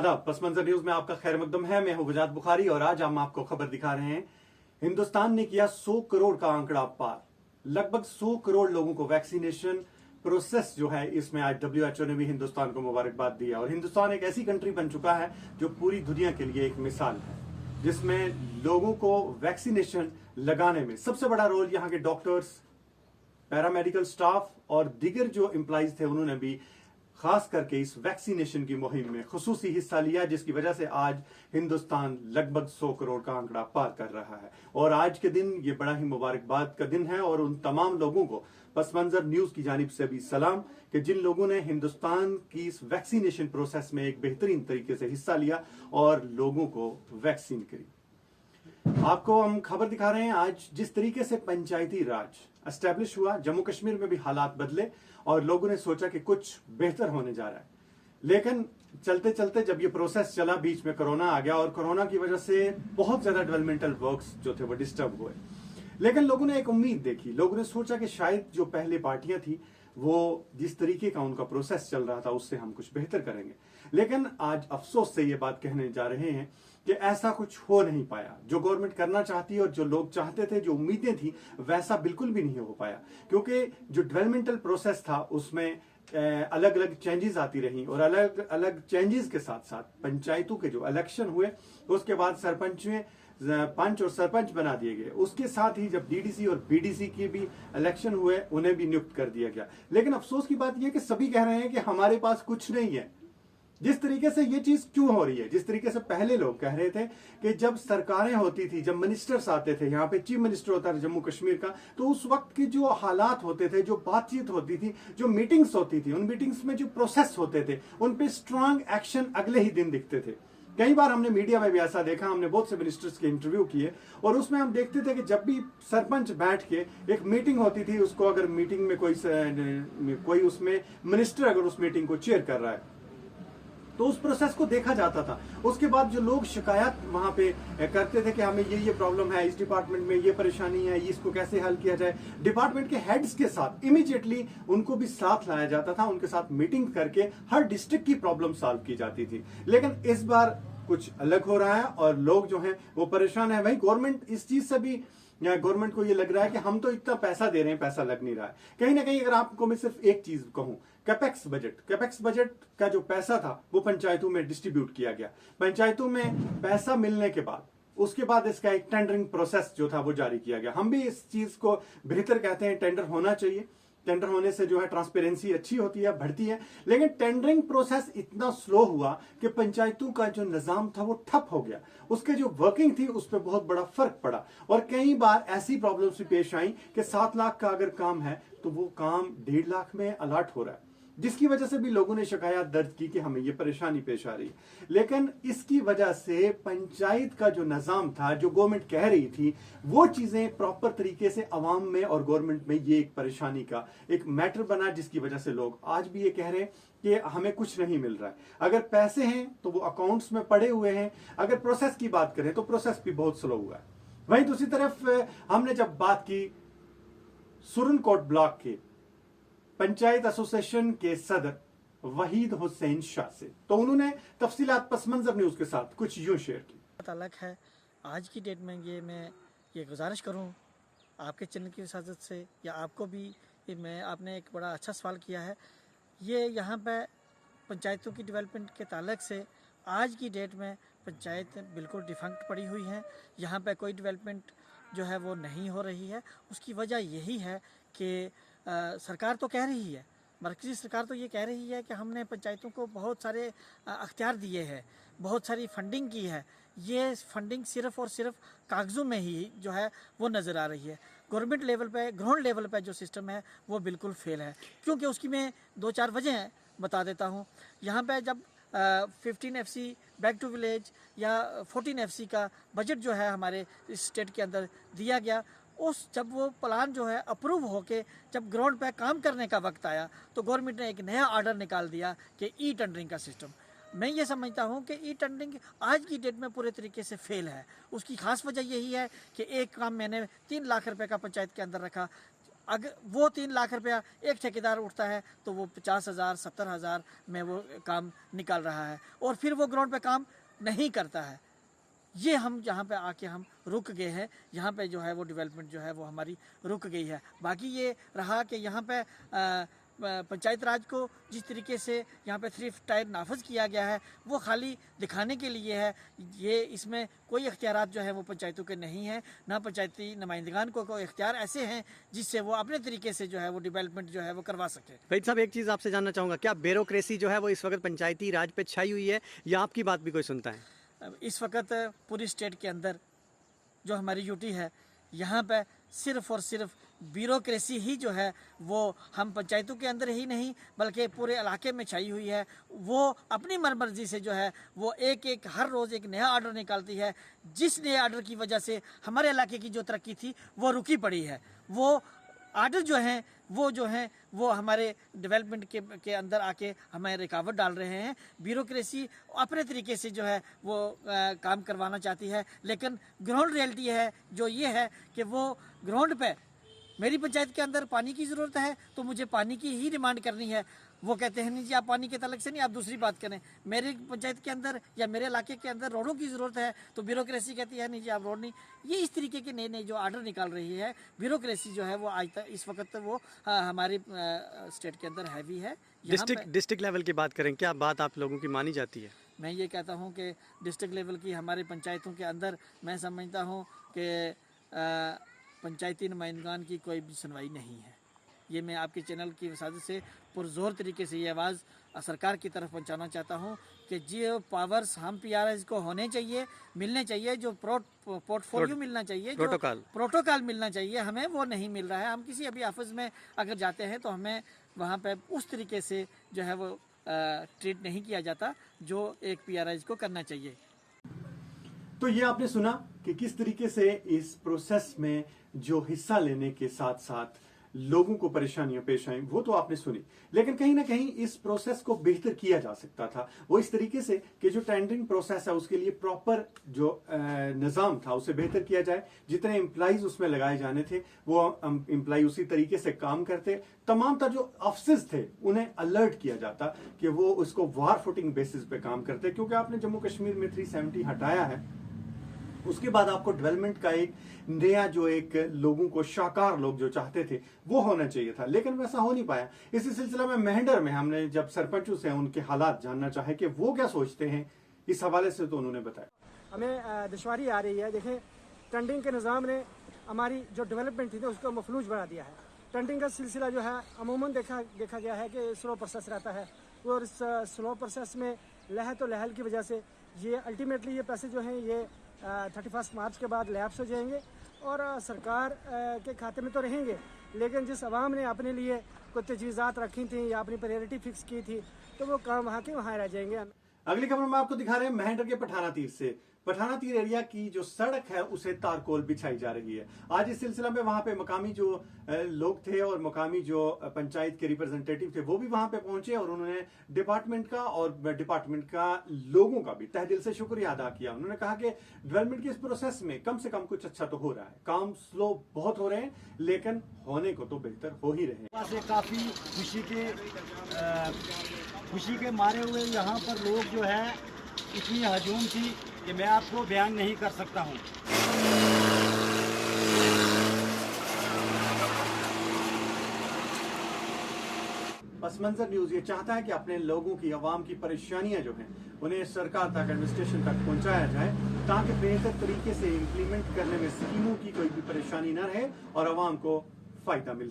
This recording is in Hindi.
आदाब, पस मंजर न्यूज में आपका खैर मकदम है। मैं हूं वजाद बुखारी और आज हम आपको खबर दिखा रहे हैं। हिंदुस्तान ने किया 100 करोड़ का आंकड़ा पार। लगभग 100 करोड़ लोगों को वैक्सीनेशन प्रोसेस जो है, इसमें आज WHO ने भी हिंदुस्तान को मुबारकबाद दिया। और हिंदुस्तान एक ऐसी कंट्री बन चुका है जो पूरी दुनिया के लिए एक मिसाल है, जिसमें लोगों को वैक्सीनेशन लगाने में सबसे बड़ा रोल यहाँ के डॉक्टर्स, पैरामेडिकल स्टाफ और दीगर जो एम्प्लॉइज थे, उन्होंने भी खास करके इस वैक्सीनेशन की मुहिम में खुसूसी हिस्सा लिया, जिसकी वजह से आज हिंदुस्तान लगभग 100 करोड़ का आंकड़ा पार कर रहा है। और आज के दिन ये बड़ा ही मुबारकबाद का दिन है और उन तमाम लोगों को पस मंजर न्यूज की जानिब से भी सलाम कि जिन लोगों ने हिंदुस्तान की इस वैक्सीनेशन प्रोसेस में एक बेहतरीन तरीके से हिस्सा लिया और लोगों को वैक्सीन करी। आपको हम खबर दिखा रहे हैं आज जिस तरीके से पंचायती राज एस्टेब्लिश हुआ, जम्मू कश्मीर में भी हालात बदले और लोगों ने सोचा कि कुछ बेहतर होने जा रहा है। लेकिन चलते चलते जब ये प्रोसेस चला, बीच में कोरोना आ गया और कोरोना की वजह से बहुत ज्यादा डेवलपमेंटल वर्क्स जो थे वो डिस्टर्ब हुए। लेकिन लोगों ने एक उम्मीद देखी, लोगों ने सोचा कि शायद जो पहले पार्टियां थी वो जिस तरीके का उनका प्रोसेस चल रहा था उससे हम कुछ बेहतर करेंगे। लेकिन आज अफसोस से ये बात कहने जा रहे हैं कि ऐसा कुछ हो नहीं पाया। जो गवर्नमेंट करना चाहती है और जो लोग चाहते थे, जो उम्मीदें थी, वैसा बिल्कुल भी नहीं हो पाया। क्योंकि जो डेवलपमेंटल प्रोसेस था उसमें अलग अलग चेंजेस आती रही और अलग अलग चेंजेस के साथ साथ पंचायतों के जो इलेक्शन हुए, उसके बाद पंच और सरपंच बना दिए गए। उसके साथ ही जब DDC और BDC के भी इलेक्शन हुए, उन्हें भी नियुक्त कर दिया गया। लेकिन अफसोस की बात यह कि सभी कह रहे हैं कि हमारे पास कुछ नहीं है। जिस तरीके से ये चीज क्यों हो रही है, जिस तरीके से पहले लोग कह रहे थे कि जब सरकारें होती थी, जब मिनिस्टर्स आते थे, यहाँ पे चीफ मिनिस्टर होता था जम्मू कश्मीर का, तो उस वक्त की जो हालात होते थे, जो बातचीत होती थी, जो मीटिंग्स होती थी, उन मीटिंग्स में जो प्रोसेस होते थे, उन पे स्ट्रांग एक्शन अगले ही दिन दिखते थे। कई बार हमने मीडिया में भी ऐसा देखा, हमने बहुत से मिनिस्टर्स के इंटरव्यू किए और उसमें हम देखते थे कि जब भी सरपंच बैठ के एक मीटिंग होती थी, उसको अगर मीटिंग में कोई उसमें मिनिस्टर अगर उस मीटिंग को चेयर कर रहा है तो उस प्रोसेस को देखा जाता था। उसके बाद जो लोग शिकायत वहां पे करते थे कि हमें ये प्रॉब्लम है, इस डिपार्टमेंट में ये परेशानी है, इसको कैसे हल किया जाए, डिपार्टमेंट के हेड्स के साथ इमीडिएटली उनको भी साथ लाया जाता था, उनके साथ मीटिंग करके हर डिस्ट्रिक्ट की प्रॉब्लम सॉल्व की जाती थी। लेकिन इस बार कुछ अलग हो रहा है और लोग जो हैं वो परेशान है। भाई गवर्नमेंट इस चीज से भी, गवर्नमेंट को ये लग रहा है कि हम तो इतना पैसा दे रहे हैं, पैसा लग नहीं रहा है। कहीं ना कहीं अगर आपको मैं सिर्फ एक चीज कहूं, कैपेक्स बजट का जो पैसा था वो पंचायतों में डिस्ट्रीब्यूट किया गया। पंचायतों में पैसा मिलने के बाद उसके बाद इसका एक टेंडरिंग प्रोसेस जो था वो जारी किया गया। हम भी इस चीज को बेहतर कहते हैं, टेंडर होना चाहिए। टेंडर होने से जो है ट्रांसपेरेंसी अच्छी होती है, बढ़ती है। लेकिन टेंडरिंग प्रोसेस इतना स्लो हुआ कि पंचायतों का जो निजाम था वो ठप हो गया। उसके जो वर्किंग थी उस पर बहुत बड़ा फर्क पड़ा और कई बार ऐसी प्रॉब्लम्स भी पेश आई कि 7 लाख का अगर काम है तो वो काम 1.5 लाख में अलॉट हो रहा है, जिसकी वजह से भी लोगों ने शिकायत दर्ज की कि हमें ये परेशानी पेश आ रही है। लेकिन इसकी वजह से पंचायत का जो निजाम था, जो गवर्नमेंट कह रही थी, वो चीजें प्रॉपर तरीके से अवाम में और गवर्नमेंट में ये एक परेशानी का एक मैटर बना, जिसकी वजह से लोग आज भी ये कह रहे हैं कि हमें कुछ नहीं मिल रहा है। अगर पैसे हैं तो वो अकाउंट्स में पड़े हुए हैं, अगर प्रोसेस की बात करें तो प्रोसेस भी बहुत स्लो हुआ है। वहीं दूसरी तरफ हमने जब बात की सुरनकोट ब्लॉक के पंचायत एसोसिएशन के सदर वहीद हुसैन शाह से, तो उन्होंने तफसीलात पस मंजर न्यूज के साथ कुछ यूं शेयर की। बात अलग है आज की डेट में। मैं ये गुजारिश करूं आपके चैनल की इजाज़त से या आपको भी, आपने एक बड़ा अच्छा सवाल किया है। ये यहाँ पे पंचायतों की डेवलपमेंट के ताल्लुक से आज की डेट में पंचायत बिल्कुल डिफंक्ट पड़ी हुई हैं। यहाँ पे कोई डेवलपमेंट जो है वो नहीं हो रही है। उसकी वजह यही है कि सरकार तो कह रही है, मरकज़ी सरकार तो ये कह रही है कि हमने पंचायतों को बहुत सारे अख्तियार दिए हैं, बहुत सारी फंडिंग की है। ये फंडिंग सिर्फ़ और सिर्फ कागज़ों में ही जो है वो नज़र आ रही है। गवर्नमेंट लेवल पे, ग्राउंड लेवल पे जो सिस्टम है वो बिल्कुल फेल है। क्योंकि उसकी मैं 2-4 वजह बता देता हूँ। यहाँ पे जब 15 FC बैक टू विलेज या 14 FC का बजट जो है हमारे स्टेट के अंदर दिया गया, जब वो प्लान जो है अप्रूव होके जब ग्राउंड पे काम करने का वक्त आया तो गवर्नमेंट ने एक नया ऑर्डर निकाल दिया कि टेंडरिंग का सिस्टम। मैं ये समझता हूँ कि टेंडरिंग आज की डेट में पूरे तरीके से फेल है। उसकी खास वजह यही है कि एक काम मैंने 3 लाख रुपए का पंचायत के अंदर रखा, अगर वो 3 लाख रुपया एक ठेकेदार उठता है तो वो 50,000 70,000 में वो काम निकाल रहा है और फिर वो ग्राउंड पे काम नहीं करता है। ये हम यहाँ पे आके हम रुक गए हैं, यहाँ पे जो है वो डेवलपमेंट जो है वो हमारी रुक गई है। बाकी ये रहा कि यहाँ पे पंचायत राज को जिस तरीके से यहाँ पे थ्रिफ्ट टायर नाफज किया गया है वो खाली दिखाने के लिए है। ये इसमें कोई इख्तियारात जो है वो पंचायतों के नहीं है, ना पंचायती नुमाइंदगान को कोई इख्तियार ऐसे हैं जिससे वो अपने तरीके से जो है वो डेवलपमेंट जो है वो करवा सके। वहीद साहब, एक चीज़ आपसे जानना चाहूँगा, क्या ब्यूरोक्रेसी जो है वो इस वक्त पंचायती राज पे छाई हुई है या आपकी बात भी कोई सुनता है? इस वक्त पूरी स्टेट के अंदर जो हमारी यूटी है यहाँ पे सिर्फ और सिर्फ ब्यूरोक्रेसी ही जो है वो हम पंचायतों के अंदर ही नहीं बल्कि पूरे इलाके में छाई हुई है। वो अपनी मनमर्जी से जो है वो एक हर रोज़ एक नया ऑर्डर निकालती है, जिस नए ऑर्डर की वजह से हमारे इलाके की जो तरक्की थी वो रुकी पड़ी है। वो ऑर्डर जो हैं वो हमारे डेवलपमेंट के अंदर आके हमें रुकावट डाल रहे हैं। ब्यूरोक्रेसी अपने तरीके से जो है वो काम करवाना चाहती है, लेकिन ग्राउंड रियलिटी है जो ये है कि वो ग्राउंड पे मेरी पंचायत के अंदर पानी की ज़रूरत है तो मुझे पानी की ही डिमांड करनी है। वो कहते हैं नहीं जी आप पानी के तलक से नहीं, आप दूसरी बात करें। मेरे पंचायत के अंदर या मेरे इलाके के अंदर रोडों की ज़रूरत है तो ब्यूरोक्रेसी कहती है नहीं जी आप रोड नहीं। ये इस तरीके के नए नए जो ऑर्डर निकाल रही है ब्यूरोक्रेसी जो है वो आज तक इस वक्त वो हमारे स्टेट के अंदर हैवी है। डिस्ट्रिक्ट लेवल की बात करें, क्या बात आप लोगों की मानी जाती है? मैं ये कहता हूँ कि डिस्ट्रिक्ट लेवल की हमारी पंचायतों के अंदर मैं समझता हूँ कि पंचायती नुमाइंदगान की कोई भी सुनवाई नहीं है। ये मैं आपके चैनल की वसादत से पुरजोर तरीके से ये आवाज़ सरकार की तरफ पहुंचाना चाहता हूं कि जो पावर्स हम पीआरएस को होने चाहिए, मिलने चाहिए, जो पोर्टफोलियो मिलना चाहिए, प्रोटोकॉल मिलना चाहिए, हमें वो नहीं मिल रहा है। हम किसी अभी ऑफिस में अगर जाते हैं तो हमें वहाँ पे उस तरीके से जो है वो ट्रीट नहीं किया जाता जो एक पीआरएस को करना चाहिए। तो ये आपने सुना कि किस तरीके से इस प्रोसेस में जो हिस्सा लेने के साथ साथ लोगों को परेशानियां पेश आई, वो तो आपने सुनी, लेकिन कहीं ना कहीं इस प्रोसेस को बेहतर किया जा सकता था। वो इस तरीके से कि जो टेंडरिंग प्रोसेस है उसके लिए प्रॉपर जो निज़ाम था उसे बेहतर किया जाए। जितने एम्प्लॉइज उसमें लगाए जाने थे वो एम्प्लॉय उसी तरीके से काम करते। तमाम तर जो अफसर्स थे उन्हें अलर्ट किया जाता कि वो उसको वार फुटिंग बेसिस पे काम करते, क्योंकि आपने जम्मू कश्मीर में 370 हटाया है। उसके बाद आपको डेवलपमेंट का एक नया जो एक लोगों को शाकार लोग जो चाहते थे वो होना चाहिए था, लेकिन वैसा हो नहीं पाया। इसी सिलसिला में मेहंडर में हमने जब सरपंचों से उनके हालात जानना चाहे कि वो क्या सोचते हैं इस हवाले से, तो उन्होंने बताया हमें दुश्वारी आ रही है। देखें, टेंडरिंग के निज़ाम ने हमारी जो डेवलपमेंट थी ना उसको मफलूज बना दिया है। टेंडरिंग का सिलसिला जो है अमूमन देखा गया है कि स्लो प्रोसेस रहता है और इस स्लो प्रोसेस में लहल की वजह से ये अल्टीमेटली ये पैसे जो हैं ये 31 मार्च के बाद लैप्स हो जाएंगे और सरकार के खाते में तो रहेंगे, लेकिन जिस आवाम ने अपने लिए कुछ तजवीज़ात रखी थी या अपनी प्रायोरिटी फिक्स की थी तो वो काम वहाँ के वहाँ रह जाएंगे। अगली खबर में आपको दिखा रहे हैं मेहंडर के पठाना तीर से। पठाना तीर एरिया की जो सड़क है उसे तारकोल बिछाई जा रही है। आज इस सिलसिला में वहां पे मकामी जो लोग थे और मकामी जो पंचायत के रिप्रेजेंटेटिव थे वो भी वहां पे पहुंचे और उन्होंने डिपार्टमेंट का लोगों का भी तहे दिल से शुक्रिया अदा किया। उन्होंने कहा कि डेवलपमेंट के इस प्रोसेस में कम से कम कुछ अच्छा तो हो रहा है। काम स्लो बहुत हो रहे हैं लेकिन होने को तो बेहतर हो ही रहे हैं। काफी खुशी के मारे हुए यहाँ पर लोग जो है इतनी हजूम थी कि मैं आपको बयान नहीं कर सकता हूँ। पस मंजर न्यूज ये चाहता है कि अपने लोगों की, आवाम की परेशानियां जो हैं उन्हें सरकार तक, एडमिनिस्ट्रेशन तक पहुंचाया जाए ताकि बेहतर तरीके से इम्प्लीमेंट करने में स्कीमों की कोई भी परेशानी न रहे और आवाम को फायदा मिल सके।